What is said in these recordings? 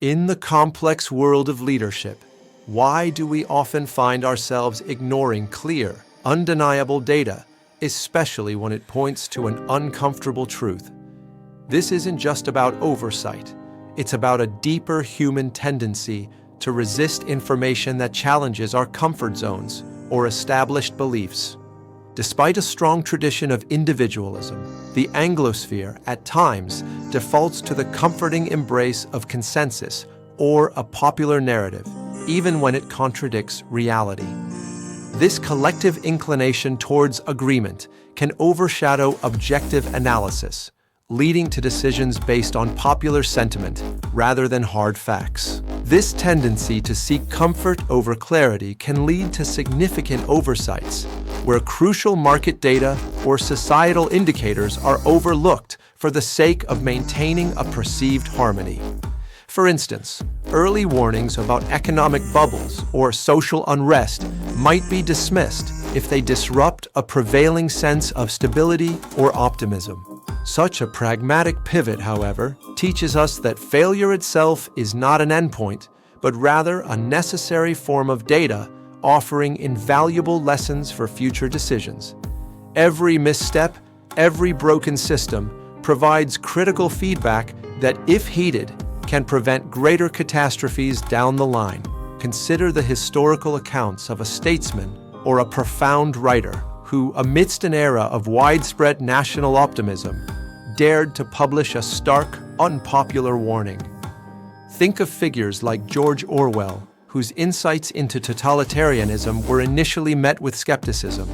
In the complex world of leadership, why do we often find ourselves ignoring clear, undeniable data, especially when it points to an uncomfortable truth? This isn't just about oversight. It's about a deeper human tendency to resist information that challenges our comfort zones or established beliefs. Despite a strong tradition of individualism, the Anglosphere at times defaults to the comforting embrace of consensus or a popular narrative, even when it contradicts reality. This collective inclination towards agreement can overshadow objective analysis, leading to decisions based on popular sentiment rather than hard facts. This tendency to seek comfort over clarity can lead to significant oversights, where crucial market data or societal indicators are overlooked for the sake of maintaining a perceived harmony. For instance, early warnings about economic bubbles or social unrest might be dismissed if they disrupt a prevailing sense of stability or optimism. Such a pragmatic pivot, however, teaches us that failure itself is not an endpoint, but rather a necessary form of data offering invaluable lessons for future decisions. Every misstep, every broken system provides critical feedback that, if heeded, can prevent greater catastrophes down the line. Consider the historical accounts of a statesman or a profound writer who, amidst an era of widespread national optimism, dared to publish a stark, unpopular warning. Think of figures like George Orwell, whose insights into totalitarianism were initially met with skepticism,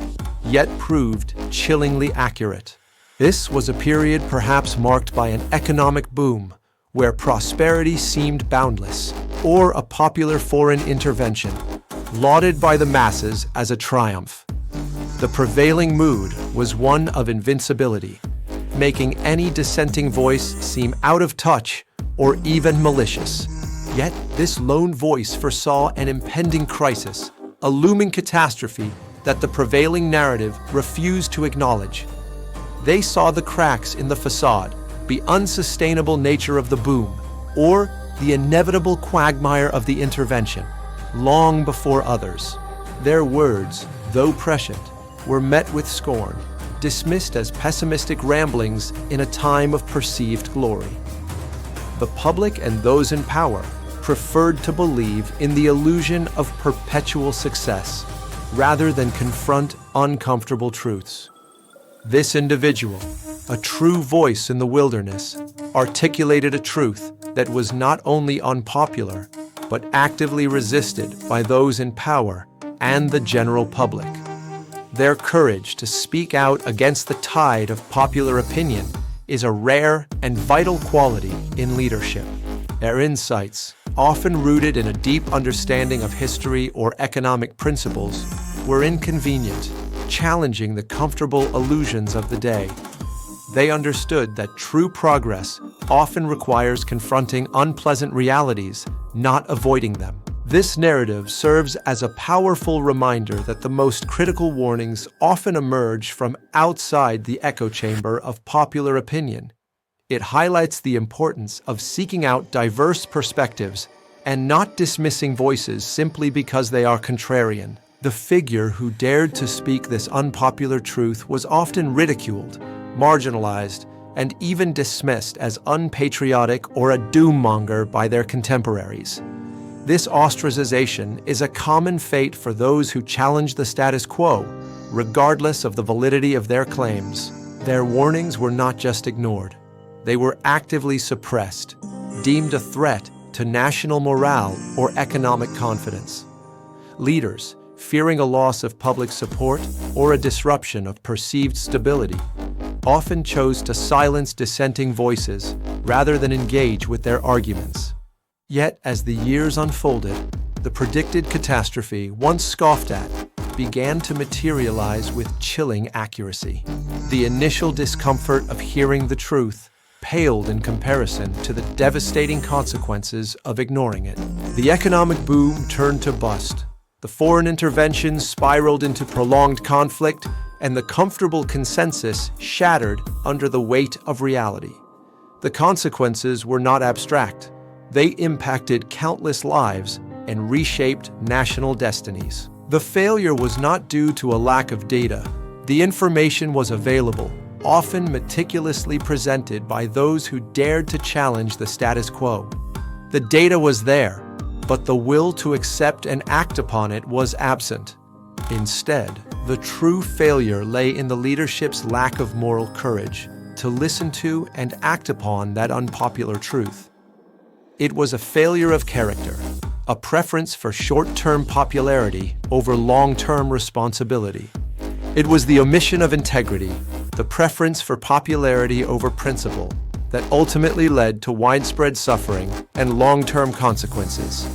yet proved chillingly accurate. This was a period perhaps marked by an economic boom, where prosperity seemed boundless, or a popular foreign intervention, lauded by the masses as a triumph. The prevailing mood was one of invincibility, making any dissenting voice seem out of touch or even malicious. Yet this lone voice foresaw an impending crisis, a looming catastrophe that the prevailing narrative refused to acknowledge. They saw the cracks in the facade, the unsustainable nature of the boom, or the inevitable quagmire of the intervention, long before others. Their words, though prescient, were met with scorn, dismissed as pessimistic ramblings in a time of perceived glory. The public and those in power preferred to believe in the illusion of perpetual success rather than confront uncomfortable truths. This individual, a true voice in the wilderness, articulated a truth that was not only unpopular, but actively resisted by those in power and the general public. Their courage to speak out against the tide of popular opinion is a rare and vital quality in leadership. Their insights, often rooted in a deep understanding of history or economic principles, were inconvenient, challenging the comfortable illusions of the day. They understood that true progress often requires confronting unpleasant realities, not avoiding them. This narrative serves as a powerful reminder that the most critical warnings often emerge from outside the echo chamber of popular opinion. It highlights the importance of seeking out diverse perspectives and not dismissing voices simply because they are contrarian. The figure who dared to speak this unpopular truth was often ridiculed, marginalized, and even dismissed as unpatriotic or a doom-monger by their contemporaries. This ostracization is a common fate for those who challenge the status quo, regardless of the validity of their claims. Their warnings were not just ignored. They were actively suppressed, deemed a threat to national morale or economic confidence. Leaders, fearing a loss of public support or a disruption of perceived stability, often chose to silence dissenting voices rather than engage with their arguments. Yet, as the years unfolded, the predicted catastrophe, once scoffed at, began to materialize with chilling accuracy. The initial discomfort of hearing the truth paled in comparison to the devastating consequences of ignoring it. The economic boom turned to bust. The foreign intervention spiraled into prolonged conflict, and the comfortable consensus shattered under the weight of reality. The consequences were not abstract. They impacted countless lives and reshaped national destinies. The failure was not due to a lack of data. The information was available, often meticulously presented by those who dared to challenge the status quo. The data was there, but the will to accept and act upon it was absent. Instead, the true failure lay in the leadership's lack of moral courage to listen to and act upon that unpopular truth. It was a failure of character, a preference for short-term popularity over long-term responsibility. It was the omission of integrity, the preference for popularity over principle, that ultimately led to widespread suffering and long-term consequences.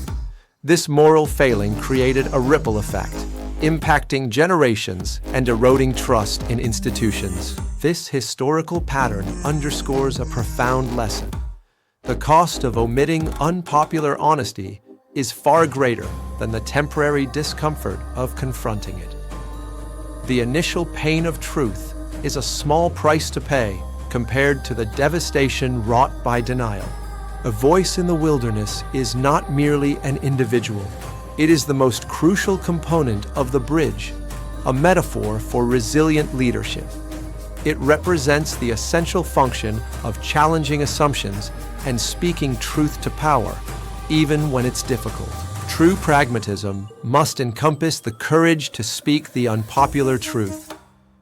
This moral failing created a ripple effect, impacting generations and eroding trust in institutions. This historical pattern underscores a profound lesson. The cost of omitting unpopular honesty is far greater than the temporary discomfort of confronting it. The initial pain of truth is a small price to pay compared to the devastation wrought by denial. A voice in the wilderness is not merely an individual. It is the most crucial component of the bridge, a metaphor for resilient leadership. It represents the essential function of challenging assumptions and speaking truth to power, even when it's difficult. True pragmatism must encompass the courage to speak the unpopular truth,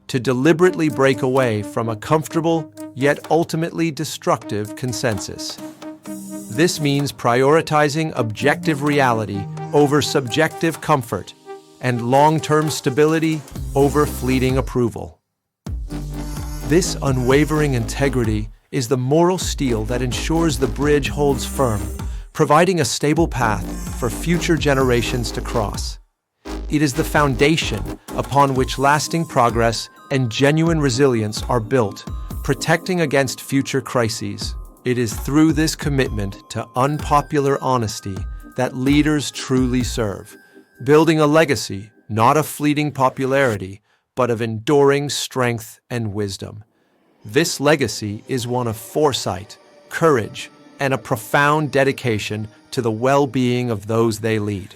to deliberately break away from a comfortable yet ultimately destructive consensus. This means prioritizing objective reality over subjective comfort and long-term stability over fleeting approval. This unwavering integrity is the moral steel that ensures the bridge holds firm, providing a stable path for future generations to cross. It is the foundation upon which lasting progress and genuine resilience are built, protecting against future crises. It is through this commitment to unpopular honesty that leaders truly serve, building a legacy not of fleeting popularity, but of enduring strength and wisdom. This legacy is one of foresight, courage, and a profound dedication to the well-being of those they lead.